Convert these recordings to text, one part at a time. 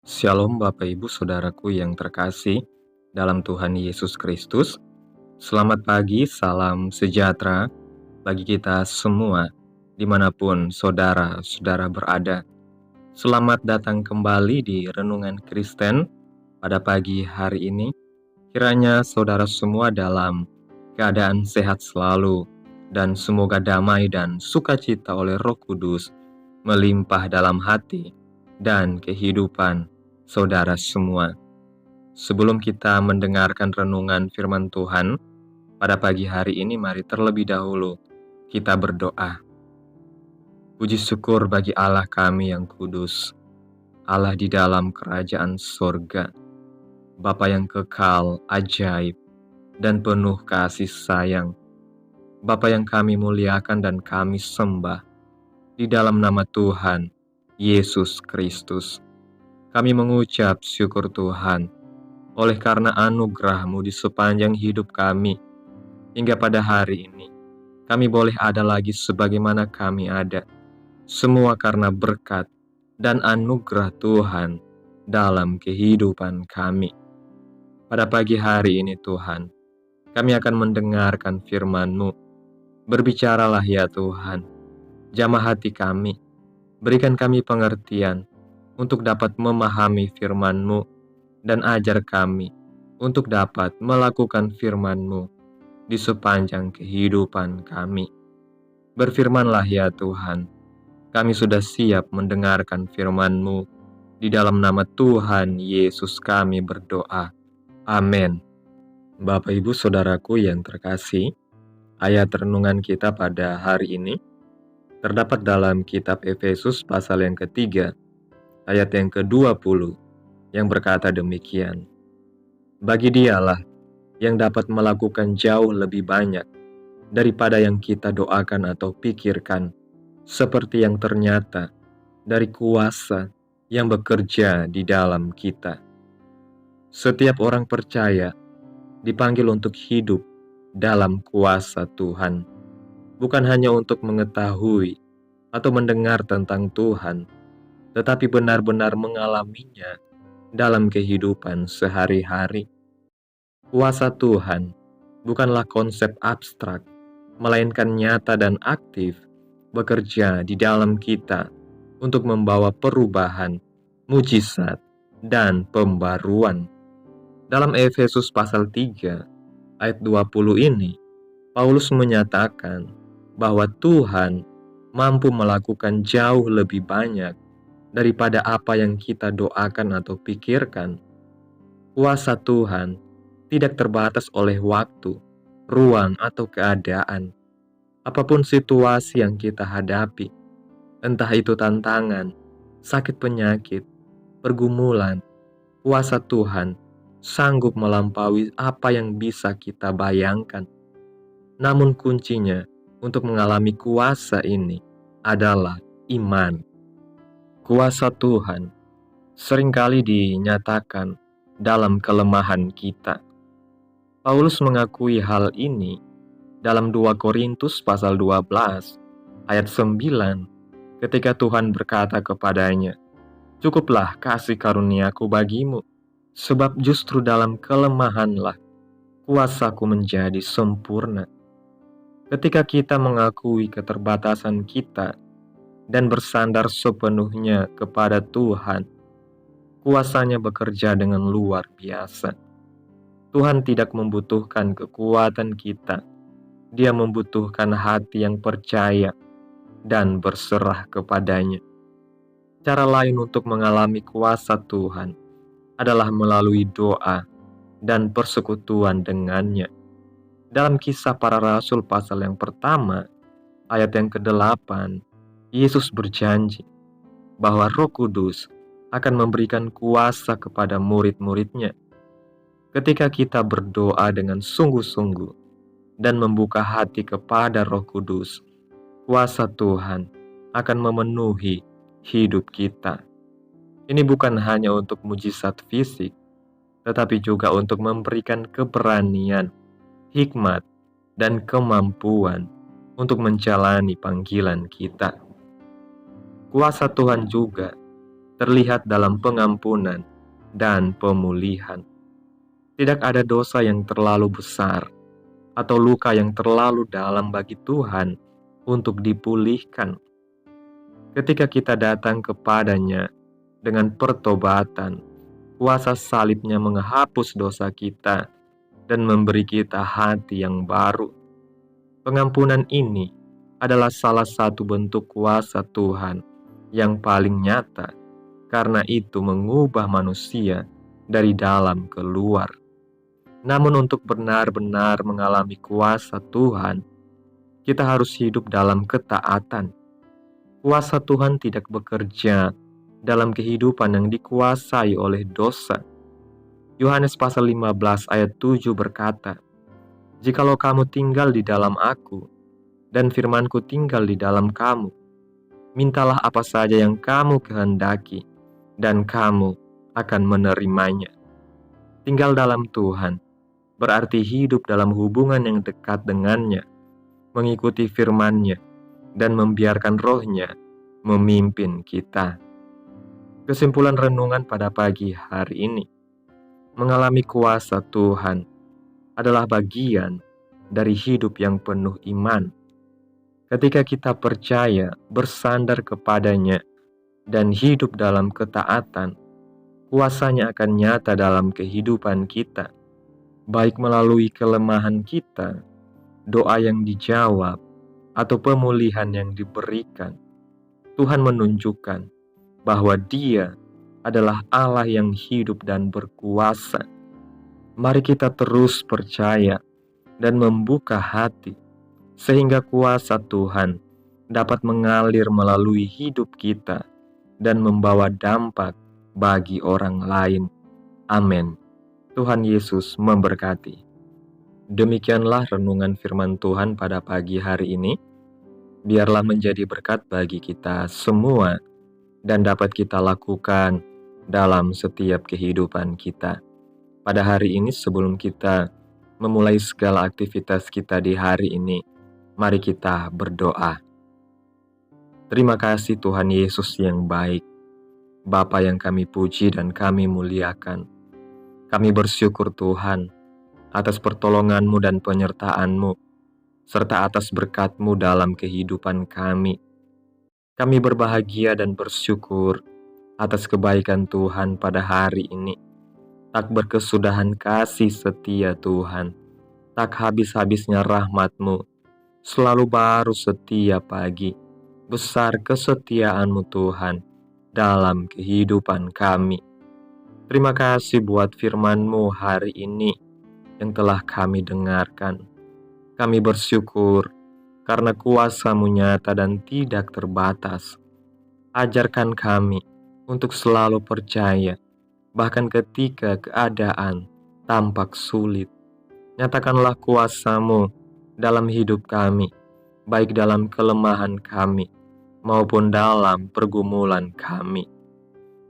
Shalom Bapak Ibu Saudaraku yang terkasih dalam Tuhan Yesus Kristus. Selamat pagi, salam sejahtera bagi kita semua dimanapun saudara-saudara berada. Selamat datang kembali di Renungan Kristen pada pagi hari ini. Kiranya saudara semua dalam keadaan sehat selalu dan semoga damai dan sukacita oleh Roh Kudus melimpah dalam hati dan kehidupan saudara semua. Sebelum kita mendengarkan renungan firman Tuhan pada pagi hari ini, mari terlebih dahulu kita berdoa. Puji syukur bagi Allah kami yang kudus, Allah di dalam kerajaan sorga, Bapa yang kekal, ajaib, dan penuh kasih sayang. Bapa yang kami muliakan dan kami sembah di dalam nama Tuhan Yesus Kristus. Kami mengucap syukur Tuhan oleh karena anugerah-Mu di sepanjang hidup kami. Hingga pada hari ini, kami boleh ada lagi sebagaimana kami ada. Semua karena berkat dan anugerah Tuhan dalam kehidupan kami. Pada pagi hari ini Tuhan, kami akan mendengarkan firman-Mu. Berbicaralah ya Tuhan, jamah hati kami, berikan kami pengertian untuk dapat memahami firman-Mu, dan ajar kami untuk dapat melakukan firman-Mu di sepanjang kehidupan kami. Berfirmanlah ya Tuhan, kami sudah siap mendengarkan firman-Mu. Di dalam nama Tuhan Yesus kami berdoa. Amin. Bapak Ibu Saudaraku yang terkasih, ayat renungan kita pada hari ini terdapat dalam kitab Efesus pasal yang ketiga, ayat yang ke-20, yang berkata demikian. Bagi Dialah yang dapat melakukan jauh lebih banyak daripada yang kita doakan atau pikirkan, seperti yang ternyata dari kuasa yang bekerja di dalam kita. Setiap orang percaya dipanggil untuk hidup dalam kuasa Tuhan, bukan hanya untuk mengetahui atau mendengar tentang Tuhan, tetapi benar-benar mengalaminya dalam kehidupan sehari-hari. Kuasa Tuhan bukanlah konsep abstrak, melainkan nyata dan aktif bekerja di dalam kita untuk membawa perubahan, mujizat, dan pembaruan. Dalam Efesus pasal 3 ayat 20 ini, Paulus menyatakan bahwa Tuhan mampu melakukan jauh lebih banyak daripada apa yang kita doakan atau pikirkan. Kuasa Tuhan tidak terbatas oleh waktu, ruang, atau keadaan. Apapun situasi yang kita hadapi, entah itu tantangan, sakit penyakit, pergumulan, kuasa Tuhan sanggup melampaui apa yang bisa kita bayangkan. Namun kuncinya untuk mengalami kuasa ini adalah iman. Kuasa Tuhan seringkali dinyatakan dalam kelemahan kita. Paulus mengakui hal ini dalam 2 Korintus pasal 12 ayat 9 ketika Tuhan berkata kepadanya, "Cukuplah kasih karuniaku bagimu, sebab justru dalam kelemahanlah kuasaku menjadi sempurna." Ketika kita mengakui keterbatasan kita dan bersandar sepenuhnya kepada Tuhan, kuasanya bekerja dengan luar biasa. Tuhan tidak membutuhkan kekuatan kita. Dia membutuhkan hati yang percaya dan berserah kepadanya. Cara lain untuk mengalami kuasa Tuhan adalah melalui doa dan persekutuan dengannya. Dalam Kisah Para Rasul pasal yang pertama, ayat yang ke-8, Yesus berjanji bahwa Roh Kudus akan memberikan kuasa kepada murid-muridnya. Ketika kita berdoa dengan sungguh-sungguh dan membuka hati kepada Roh Kudus, kuasa Tuhan akan memenuhi hidup kita. Ini bukan hanya untuk mujizat fisik, tetapi juga untuk memberikan keberanian, hikmat, dan kemampuan untuk menjalani panggilan kita. Kuasa Tuhan juga terlihat dalam pengampunan dan pemulihan. Tidak ada dosa yang terlalu besar atau luka yang terlalu dalam bagi Tuhan untuk dipulihkan. Ketika kita datang kepadanya dengan pertobatan, kuasa salibnya menghapus dosa kita dan memberi kita hati yang baru. Pengampunan ini adalah salah satu bentuk kuasa Tuhan yang paling nyata, karena itu mengubah manusia dari dalam ke luar. Namun untuk benar-benar mengalami kuasa Tuhan, kita harus hidup dalam ketaatan. Kuasa Tuhan tidak bekerja dalam kehidupan yang dikuasai oleh dosa. Yohanes pasal 15 ayat 7 berkata, "Jikalau kamu tinggal di dalam aku, dan firman-Ku tinggal di dalam kamu, mintalah apa saja yang kamu kehendaki, dan kamu akan menerimanya." Tinggal dalam Tuhan berarti hidup dalam hubungan yang dekat dengannya, mengikuti firman-Nya, dan membiarkan Roh-Nya memimpin kita. Kesimpulan renungan pada pagi hari ini, mengalami kuasa Tuhan adalah bagian dari hidup yang penuh iman. Ketika kita percaya, bersandar kepadanya, dan hidup dalam ketaatan, kuasa-Nya akan nyata dalam kehidupan kita, baik melalui kelemahan kita, doa yang dijawab, atau pemulihan yang diberikan. Tuhan menunjukkan bahwa Dia adalah Allah yang hidup dan berkuasa. Mari kita terus percaya dan membuka hati, sehingga kuasa Tuhan dapat mengalir melalui hidup kita dan membawa dampak bagi orang lain. Amin. Tuhan Yesus memberkati. Demikianlah renungan firman Tuhan pada pagi hari ini. Biarlah menjadi berkat bagi kita semua dan dapat kita lakukan dalam setiap kehidupan kita. Pada hari ini, sebelum kita memulai segala aktivitas kita di hari ini, mari kita berdoa. Terima kasih Tuhan Yesus yang baik, Bapa yang kami puji dan kami muliakan. Kami bersyukur Tuhan atas pertolongan-Mu dan penyertaan-Mu, serta atas berkat-Mu dalam kehidupan kami. Kami berbahagia dan bersyukur atas kebaikan Tuhan pada hari ini. Tak berkesudahan kasih setia Tuhan, tak habis-habisnya rahmat-Mu, selalu baru setiap pagi. Besar kesetiaan-Mu Tuhan dalam kehidupan kami. Terima kasih buat firman-Mu hari ini yang telah kami dengarkan. Kami bersyukur karena kuasa-Mu nyata dan tidak terbatas. Ajarkan kami untuk selalu percaya, bahkan ketika keadaan tampak sulit. Nyatakanlah kuasa-Mu dalam hidup kami, baik dalam kelemahan kami maupun dalam pergumulan kami.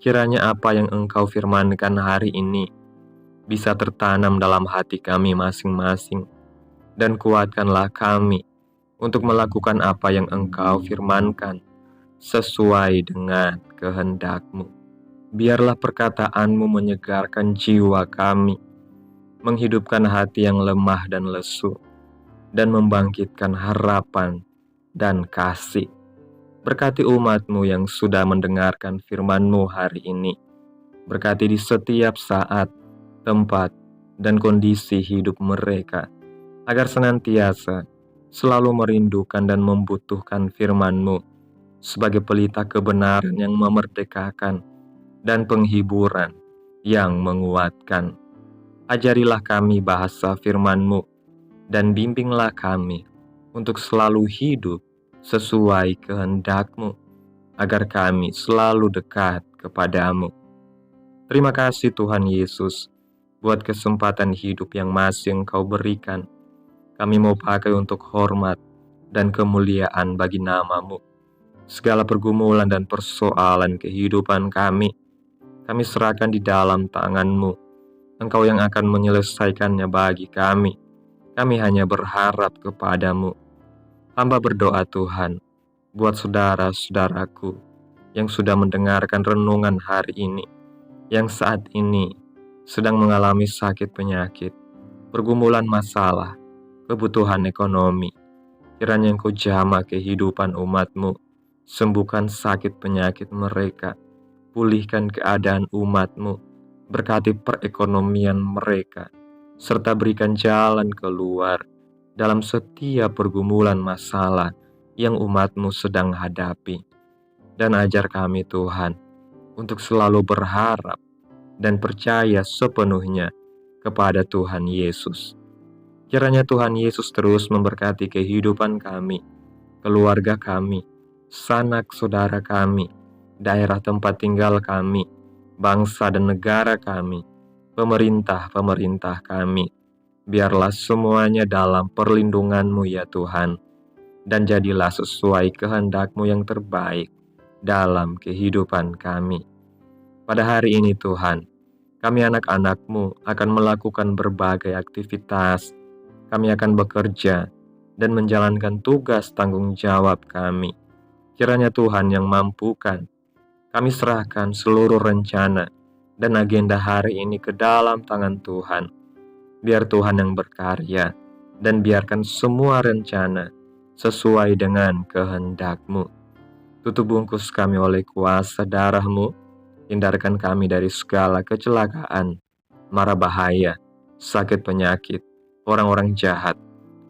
Kiranya apa yang Engkau firmankan hari ini bisa tertanam dalam hati kami masing-masing, dan kuatkanlah kami untuk melakukan apa yang Engkau firmankan sesuai dengan kehendak-Mu. Biarlah perkataan-Mu menyegarkan jiwa kami, menghidupkan hati yang lemah dan lesu, dan membangkitkan harapan dan kasih. Berkati umat-Mu yang sudah mendengarkan firman-Mu hari ini. Berkati di setiap saat, tempat, dan kondisi hidup mereka, agar senantiasa selalu merindukan dan membutuhkan firman-Mu sebagai pelita kebenaran yang memerdekakan dan penghiburan yang menguatkan. Ajarilah kami bahasa firman-Mu dan bimbinglah kami untuk selalu hidup sesuai kehendak-Mu, agar kami selalu dekat kepada-Mu. Terima kasih Tuhan Yesus buat kesempatan hidup yang masih Engkau berikan. Kami mau pakai untuk hormat dan kemuliaan bagi nama-Mu. Segala pergumulan dan persoalan kehidupan kami serahkan di dalam tangan-Mu. Engkau yang akan menyelesaikannya bagi kami. Kami hanya berharap kepada-Mu. Hamba berdoa Tuhan, buat saudara-saudaraku yang sudah mendengarkan renungan hari ini, yang saat ini sedang mengalami sakit penyakit, pergumulan masalah, kebutuhan ekonomi. Kiranya Engkau jamah kehidupan umat-Mu, sembuhkan sakit penyakit mereka, pulihkan keadaan umat-Mu, berkati perekonomian mereka, serta berikan jalan keluar dalam setiap pergumulan masalah yang umat-Mu sedang hadapi. Dan ajar kami Tuhan, untuk selalu berharap dan percaya sepenuhnya kepada Tuhan Yesus. Kiranya Tuhan Yesus terus memberkati kehidupan kami, keluarga kami, sanak saudara kami, daerah tempat tinggal kami, bangsa dan negara kami, pemerintah-pemerintah kami. Biarlah semuanya dalam perlindungan-Mu ya Tuhan, dan jadilah sesuai kehendak-Mu yang terbaik dalam kehidupan kami. Pada hari ini Tuhan, kami anak-anak-Mu akan melakukan berbagai aktivitas. Kami akan bekerja dan menjalankan tugas tanggung jawab kami. Kiranya Tuhan yang mampukan. Kami serahkan seluruh rencana dan agenda hari ini ke dalam tangan Tuhan. Biar Tuhan yang berkarya dan biarkan semua rencana sesuai dengan kehendak-Mu. Tutup bungkus kami oleh kuasa darah-Mu, hindarkan kami dari segala kecelakaan, mara bahaya, sakit penyakit, orang-orang jahat,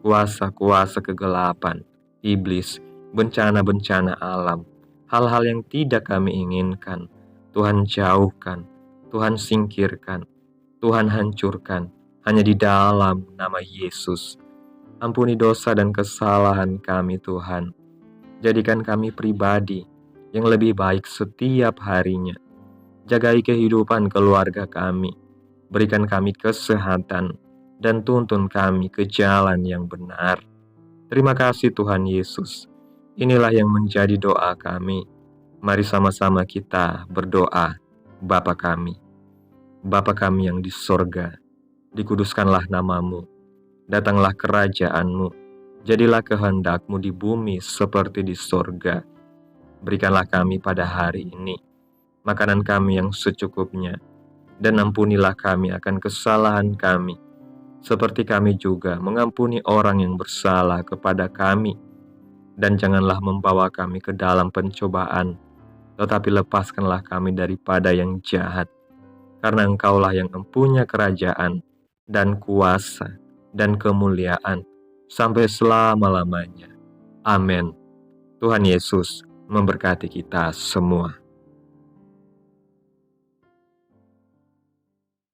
kuasa-kuasa kegelapan, iblis, bencana-bencana alam, hal-hal yang tidak kami inginkan. Tuhan jauhkan, Tuhan singkirkan, Tuhan hancurkan, hanya di dalam nama Yesus. Ampuni dosa dan kesalahan kami Tuhan. Jadikan kami pribadi yang lebih baik setiap harinya. Jagai kehidupan keluarga kami. Berikan kami kesehatan dan tuntun kami ke jalan yang benar. Terima kasih Tuhan Yesus. Inilah yang menjadi doa kami. Mari sama-sama kita berdoa. Bapa kami. Bapa kami yang di sorga, dikuduskanlah nama-Mu. Datanglah kerajaan-Mu. Jadilah kehendak-Mu di bumi seperti di sorga. Berikanlah kami pada hari ini makanan kami yang secukupnya, dan ampunilah kami akan kesalahan kami, seperti kami juga mengampuni orang yang bersalah kepada kami. Dan janganlah membawa kami ke dalam pencobaan, tetapi lepaskanlah kami daripada yang jahat. Karena Engkaulah yang mempunyai kerajaan, dan kuasa, dan kemuliaan, sampai selama-lamanya. Amin. Tuhan Yesus memberkati kita semua.